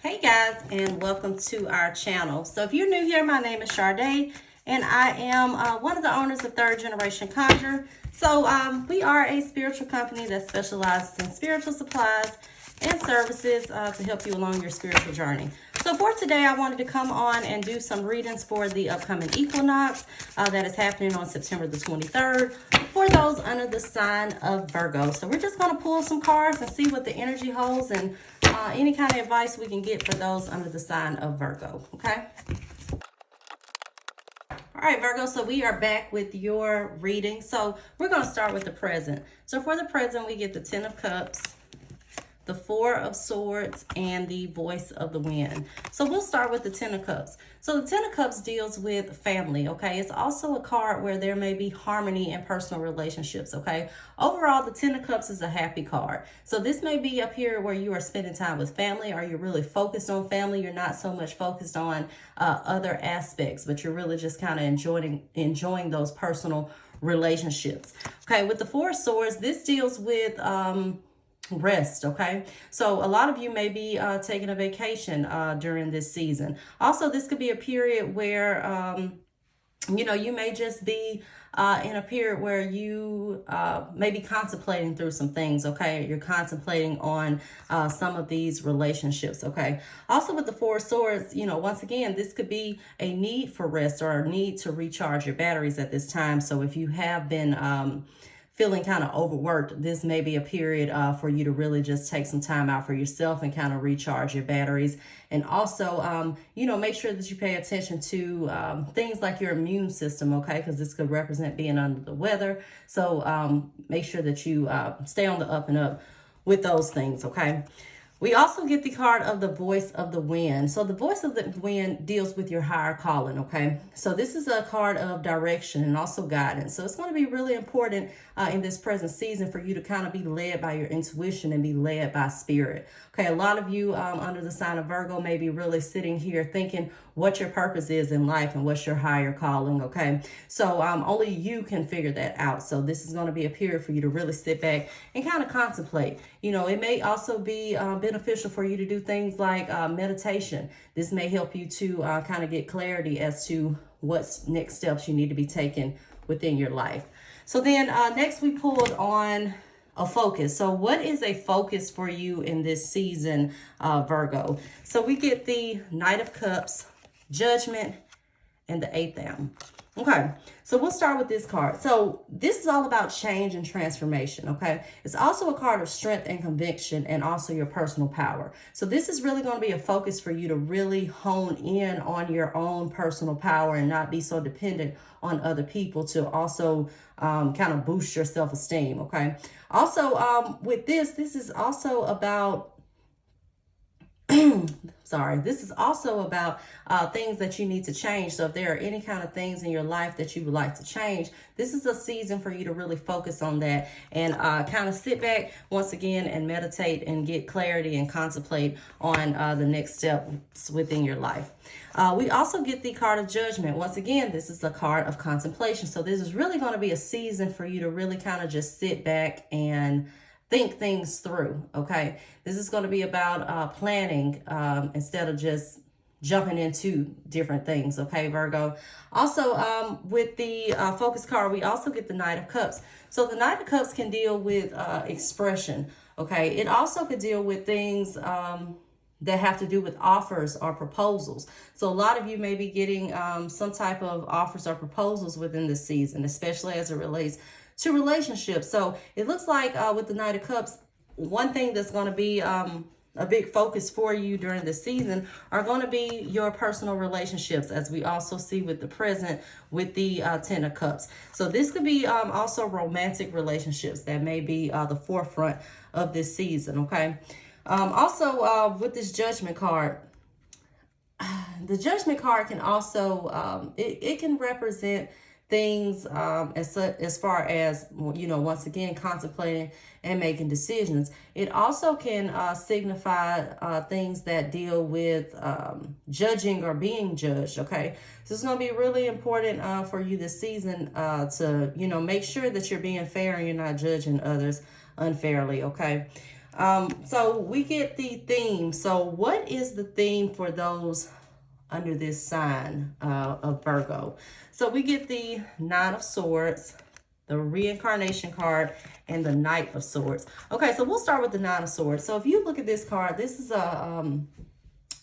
Hey guys, and welcome to our channel. So if you're new here, my name is Sade, and I am one of the owners of Third Generation Conjure. So we are a spiritual company that specializes in spiritual supplies and services to help you along your spiritual journey. So for today, I wanted to come on and do some readings for the upcoming Equinox that is happening on September the 23rd for those under the sign of Virgo. So we're just going to pull some cards and see what the energy holds and any kind of advice we can get for those under the sign of Virgo, okay? All right, Virgo, so we are back with your reading. So we're going to start with the present. So for the present, we get the Ten of Cups, the Four of Swords, and the Voice of the Wind. So we'll start with the Ten of Cups. So the Ten of Cups deals with family, okay? It's also a card where there may be harmony in personal relationships, okay? Overall, the Ten of Cups is a happy card. So this may be a period where you are spending time with family, or you're really focused on family. You're not so much focused on other aspects, but you're really just kind of enjoying those personal relationships. Okay, with the Four of Swords, this deals with rest. Okay, so a lot of you may be taking a vacation during this season. Also, this could be a period where you may just be in a period where you may be contemplating through some things. Okay, you're contemplating on some of these relationships. Okay, also with the Four of Swords, once again, this could be a need for rest or a need to recharge your batteries at this time. So if you have been feeling kind of overworked, this may be a period for you to really just take some time out for yourself and kind of recharge your batteries. And also, make sure that you pay attention to things like your immune system, okay? Because this could represent being under the weather. So make sure that you stay on the up and up with those things, okay? We also get the card of the Voice of the Wind. So the Voice of the Wind deals with your higher calling, okay? So this is a card of direction and also guidance. So it's going to be really important in this present season for you to kind of be led by your intuition and be led by spirit. Okay, a lot of you under the sign of Virgo may be really sitting here thinking what your purpose is in life and what's your higher calling, okay? So only you can figure that out. So this is going to be a period for you to really sit back and kind of contemplate. It may also be beneficial for you to do things like meditation. This may help you to kind of get clarity as to what's next steps you need to be taking within your life. So then next we pulled on a focus. So what is a focus for you in this season, Virgo? So we get the Knight of Cups, Judgment, and the Eighth Am. Okay, so we'll start with this card. So this is all about change and transformation, okay? It's also a card of strength and conviction and also your personal power. So this is really going to be a focus for you to really hone in on your own personal power and not be so dependent on other people to also kind of boost your self-esteem, okay? Also, with this is also about this is also about things that you need to change. So if there are any kind of things in your life that you would like to change, this is a season for you to really focus on that and kind of sit back once again and meditate and get clarity and contemplate on the next steps within your life. We also get the card of Judgment. Once again, this is the card of contemplation. So this is really going to be a season for you to really kind of just sit back and think things through, okay? This is going to be about planning instead of just jumping into different things, okay, Virgo? Also, with the focus card, we also get the Knight of Cups. So the Knight of Cups can deal with expression, okay? It also could deal with things that have to do with offers or proposals. So a lot of you may be getting some type of offers or proposals within this season, especially as it relates to relationships. So it looks like with the Knight of Cups, one thing that's going to be a big focus for you during the season are going to be your personal relationships, as we also see with the present with the Ten of Cups. So this could be also romantic relationships that may be the forefront of this season, okay? Also, with this Judgment card, the Judgment card can also, it can represent things as far as, once again, contemplating and making decisions. It also can signify things that deal with judging or being judged, okay? So it's going to be really important for you this season to, make sure that you're being fair and you're not judging others unfairly, okay? So we get the theme. So what is the theme for those under this sign of Virgo? So we get the Nine of Swords, the Reincarnation card, and the Knight of Swords. Okay, so we'll start with the Nine of Swords. So if you look at this card, this is a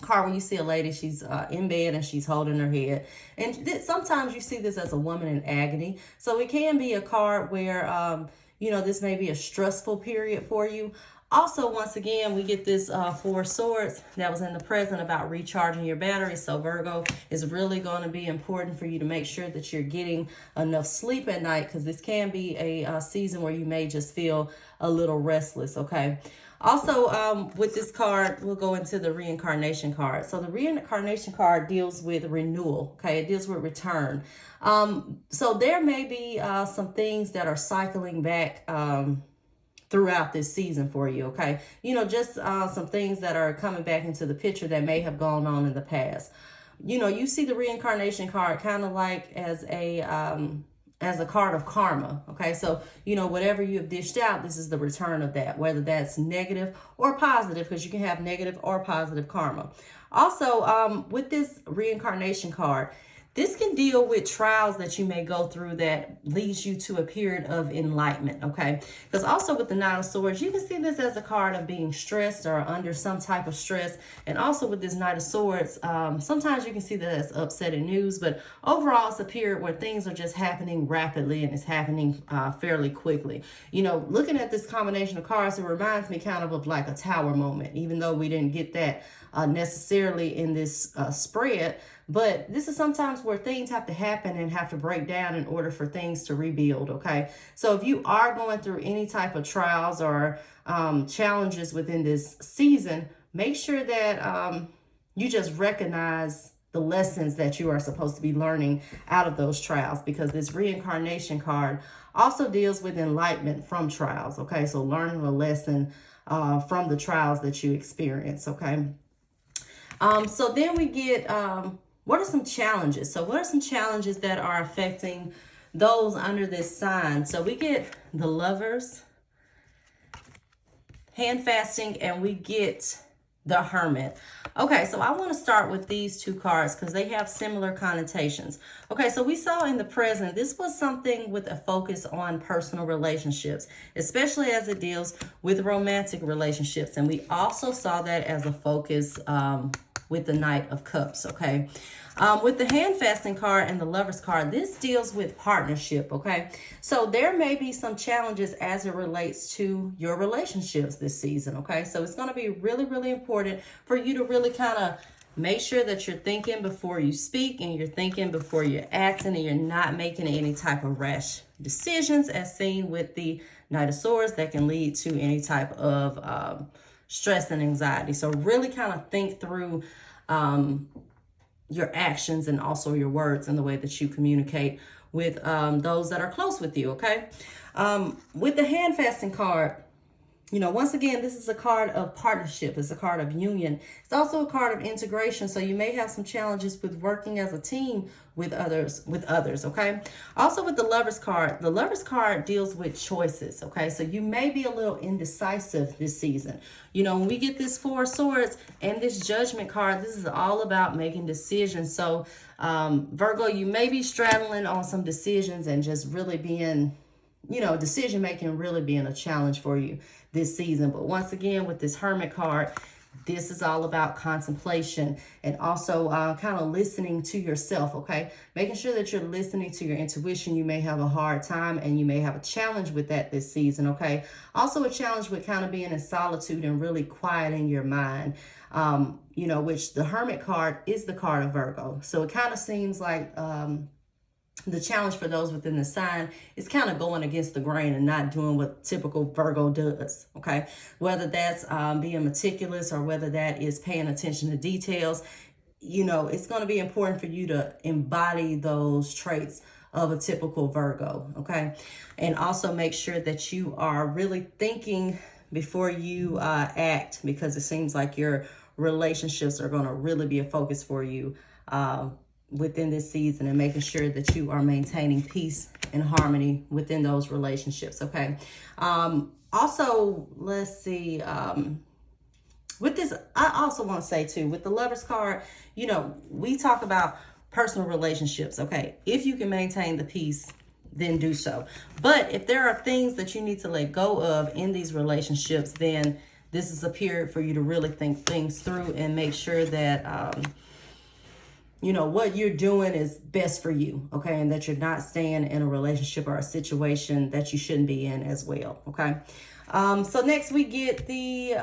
card where you see a lady, she's in bed and she's holding her head. And sometimes you see this as a woman in agony. So it can be a card where, you know, this may be a stressful period for you. Also, once again, we get this Four of Swords that was in the present about recharging your battery. So Virgo, is really going to be important for you to make sure that you're getting enough sleep at night, because this can be a season where you may just feel a little restless, okay? Also, with this card, we'll go into the Reincarnation card. So the Reincarnation card deals with renewal, okay? It deals with return. So there may be some things that are cycling back throughout this season for you, okay? You know, just some things that are coming back into the picture that may have gone on in the past. You know, you see the Reincarnation card kind of like as a card of karma, okay? So, you know, whatever you have dished out, this is the return of that, whether that's negative or positive, because you can have negative or positive karma. Also, with this Reincarnation card, this can deal with trials that you may go through that leads you to a period of enlightenment, okay? Because also with the Nine of Swords, you can see this as a card of being stressed or under some type of stress. And also with this Knight of Swords, sometimes you can see that as upsetting news, but overall it's a period where things are just happening rapidly and it's happening fairly quickly. You know, looking at this combination of cards, it reminds me kind of like a tower moment, even though we didn't get that necessarily in this spread. But this is sometimes where things have to happen and have to break down in order for things to rebuild, okay? So if you are going through any type of trials or challenges within this season, make sure that you just recognize the lessons that you are supposed to be learning out of those trials, because this Reincarnation card also deals with enlightenment from trials, okay? So learning a lesson from the trials that you experience, okay? So then we get... what are some challenges? So what are some challenges that are affecting those under this sign? So we get the Lovers, hand fasting, and we get the Hermit. Okay, so I want to start with these two cards because they have similar connotations. Okay, so we saw in the present, this was something with a focus on personal relationships, especially as it deals with romantic relationships. And we also saw that as a focus with the Knight of Cups, okay? With the hand fasting card and the Lovers card, this deals with partnership, okay? So there may be some challenges as it relates to your relationships this season, okay? So it's going to be really, really important for you to really kind of make sure that you're thinking before you speak and you're thinking before you're acting and you're not making any type of rash decisions as seen with the Knight of Swords that can lead to any type of stress and anxiety. So really kind of think through your actions and also your words and the way that you communicate with those that are close with you, okay? With the hand fasting card, you know, once again, this is a card of partnership. It's a card of union. It's also a card of integration. So you may have some challenges with working as a team with others, okay? Also with the Lovers card deals with choices, okay? So you may be a little indecisive this season. You know, when we get this Four of Swords and this Judgment card, this is all about making decisions. So Virgo, you may be straddling on some decisions and just really being, you know, decision making really being a challenge for you this season. But once again, with this Hermit card, this is all about contemplation and also kind of listening to yourself, okay? Making sure that you're listening to your intuition. You may have a hard time and you may have a challenge with that this season, okay? Also a challenge with kind of being in solitude and really quieting your mind, you know, which the Hermit card is the card of Virgo. So it kind of seems like the challenge for those within the sign is kind of going against the grain and not doing what typical Virgo does, okay? Whether that's being meticulous or whether that is paying attention to details, you know, it's going to be important for you to embody those traits of a typical Virgo, okay? And also make sure that you are really thinking before you act, because it seems like your relationships are going to really be a focus for you within this season, and making sure that you are maintaining peace and harmony within those relationships, okay? Also, let's see, with this, I also want to say too, with the Lovers card, you know, we talk about personal relationships, okay? If you can maintain the peace, then do so. But if there are things that you need to let go of in these relationships, then this is a period for you to really think things through and make sure that, you know, what you're doing is best for you, okay? And that you're not staying in a relationship or a situation that you shouldn't be in as well, okay? So next we get the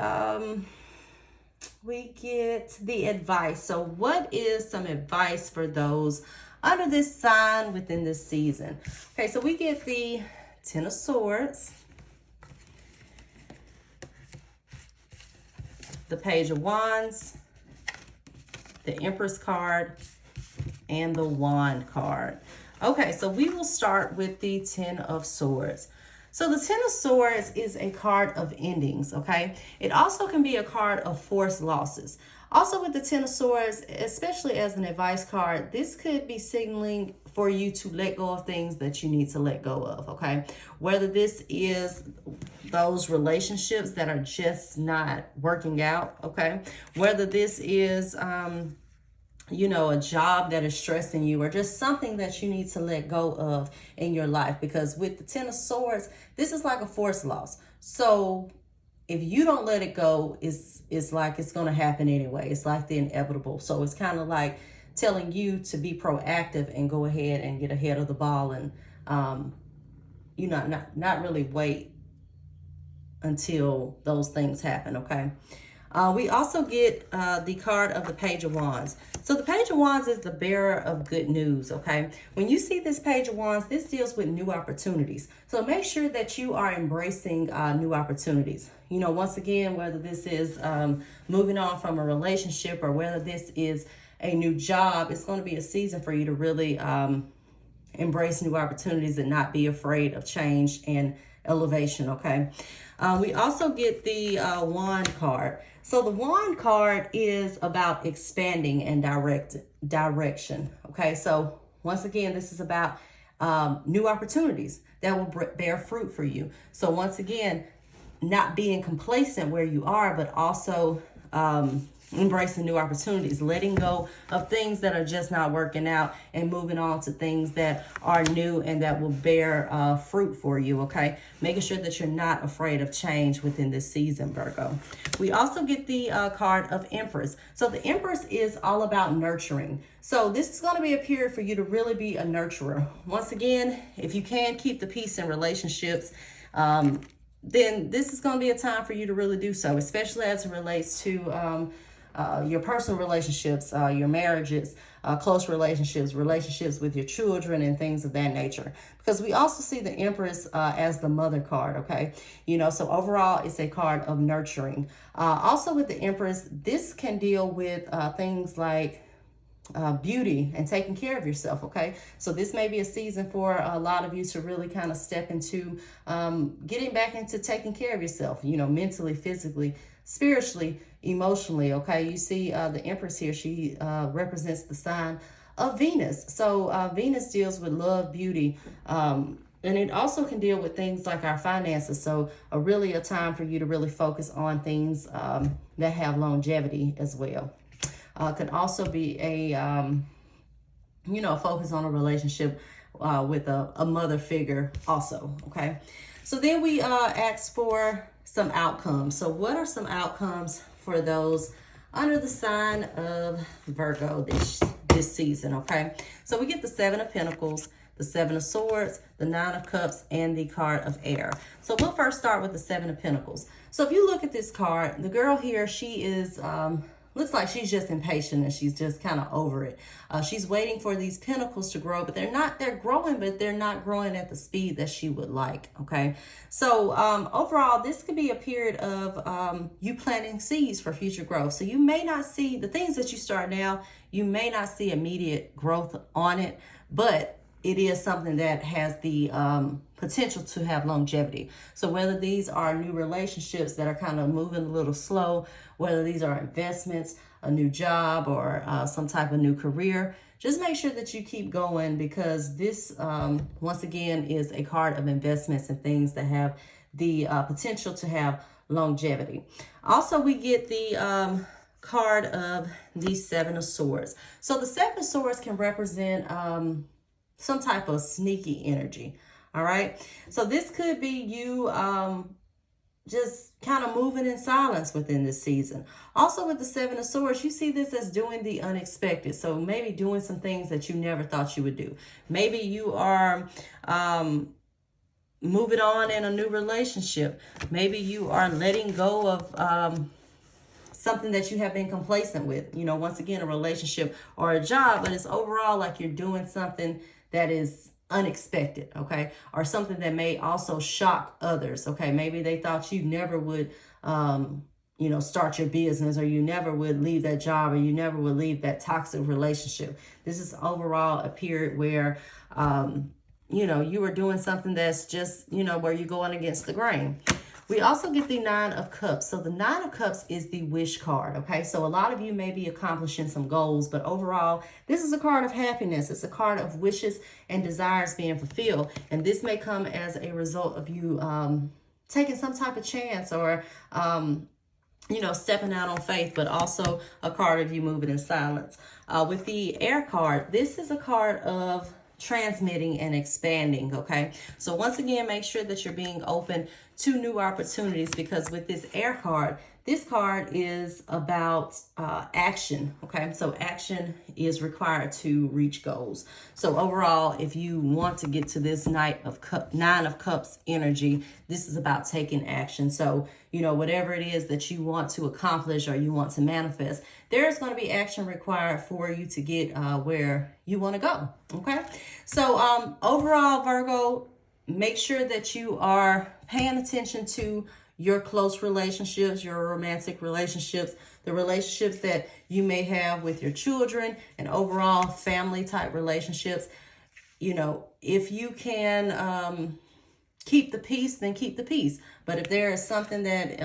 advice. So what is some advice for those under this sign within this season? Okay, so we get the Ten of Swords, the Page of Wands, the Empress card, and the Wand card. Okay, so we will start with the Ten of Swords. So the Ten of Swords is a card of endings, okay? It also can be a card of forced losses. Also with the Ten of Swords, especially as an advice card, this could be signaling for you to let go of things that you need to let go of, okay? Whether this is those relationships that are just not working out, okay? Whether this is, you know, a job that is stressing you, or just something that you need to let go of in your life. Because with the Ten of Swords, this is like a forced loss. So if you don't let it go, it's like it's going to happen anyway. It's like the inevitable. So it's kind of like telling you to be proactive and go ahead and get ahead of the ball, and you know, not really wait until those things happen, okay? We also get the card of the Page of Wands. So the Page of Wands is the bearer of good news, okay? When you see this Page of Wands, this deals with new opportunities. So make sure that you are embracing new opportunities. You know, once again, whether this is moving on from a relationship or whether this is a new job, it's going to be a season for you to really embrace new opportunities and not be afraid of change and elevation, okay? We also get the Wand card. So the Wand card is about expanding and direction, okay? So once again, this is about new opportunities that will bear fruit for you. So once again, not being complacent where you are, but also embracing new opportunities, letting go of things that are just not working out and moving on to things that are new and that will bear fruit for you, okay? Making sure that you're not afraid of change within this season, Virgo. We also get the card of Empress. So the Empress is all about nurturing. So this is going to be a period for you to really be a nurturer. Once again, if you can keep the peace in relationships, then this is going to be a time for you to really do so, especially as it relates to your personal relationships, your marriages, close relationships, relationships with your children, and things of that nature. Because we also see the Empress as the mother card, okay? You know, so overall, it's a card of nurturing. Also with the Empress, this can deal with things like beauty and taking care of yourself, okay? So this may be a season for a lot of you to really kind of step into getting back into taking care of yourself, you know, mentally, physically, spiritually, emotionally, okay? You see the Empress here, she represents the sign of Venus. So Venus deals with love, beauty, and it also can deal with things like our finances. So really a time for you to really focus on things that have longevity as well. Could also be a, you know, focus on a relationship with a mother figure also, okay? So then we ask for some outcomes. So what are some outcomes for those under the sign of Virgo this season, okay? So we get the Seven of Pentacles, the Seven of Swords, the Nine of Cups, and the card of Air. So we'll first start with the Seven of Pentacles. So if you look at this card, the girl here, she is... looks like she's just impatient and she's just kind of over it. She's waiting for these pentacles to grow, but they're growing, but they're not growing at the speed that she would like, okay? So overall, this could be a period of you planting seeds for future growth. So you may not see the things that you start now, you may not see immediate growth on it, but it is something that has the potential to have longevity. So whether these are new relationships that are kind of moving a little slow, whether these are investments, a new job, or some type of new career, just make sure that you keep going, because this, once again, is a card of investments and things that have the potential to have longevity. Also, we get the card of the Seven of Swords. So the Seven of Swords can represent some type of sneaky energy. All right. So this could be you just kind of moving in silence within this season. Also with the Seven of Swords, you see this as doing the unexpected. So maybe doing some things that you never thought you would do. Maybe you are moving on in a new relationship. Maybe you are letting go of something that you have been complacent with. You know, once again, a relationship or a job, but it's overall like you're doing something that is unexpected, okay? Or something that may also shock others, okay? Maybe they thought you never would, you know, start your business, or you never would leave that job, or you never would leave that toxic relationship. This is overall a period where, you know, you are doing something that's just, you know, where you're going against the grain. We also get the Nine of Cups. So the Nine of Cups is the wish card, okay? So a lot of you may be accomplishing some goals, but overall, this is a card of happiness. It's a card of wishes and desires being fulfilled. And this may come as a result of you taking some type of chance, or, you know, stepping out on faith, but also a card of you moving in silence. With the Air card, this is a card of transmitting and expanding, okay? So once again, make sure that you're being open to new opportunities, because with this Air card, this card is about action, okay? So action is required to reach goals. So overall, if you want to get to this Nine of Cups energy, this is about taking action. So, you know, whatever it is that you want to accomplish or you want to manifest, there's going to be action required for you to get where you want to go, okay? So overall, Virgo, make sure that you are paying attention to your close relationships, your romantic relationships, the relationships that you may have with your children, and overall family type relationships. You know, if you can keep the peace, then keep the peace. But if there is something that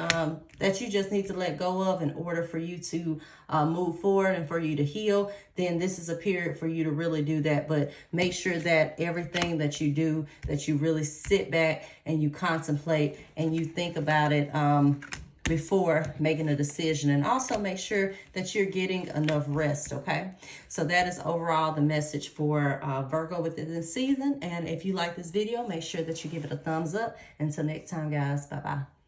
that you just need to let go of in order for you to move forward and for you to heal, then this is a period for you to really do that. But make sure that everything that you do, that you really sit back and you contemplate and you think about it before making a decision. And also make sure that you're getting enough rest, okay? So that is overall the message for Virgo within this season. And if you like this video, make sure that you give it a thumbs up. Until next time, guys, bye-bye.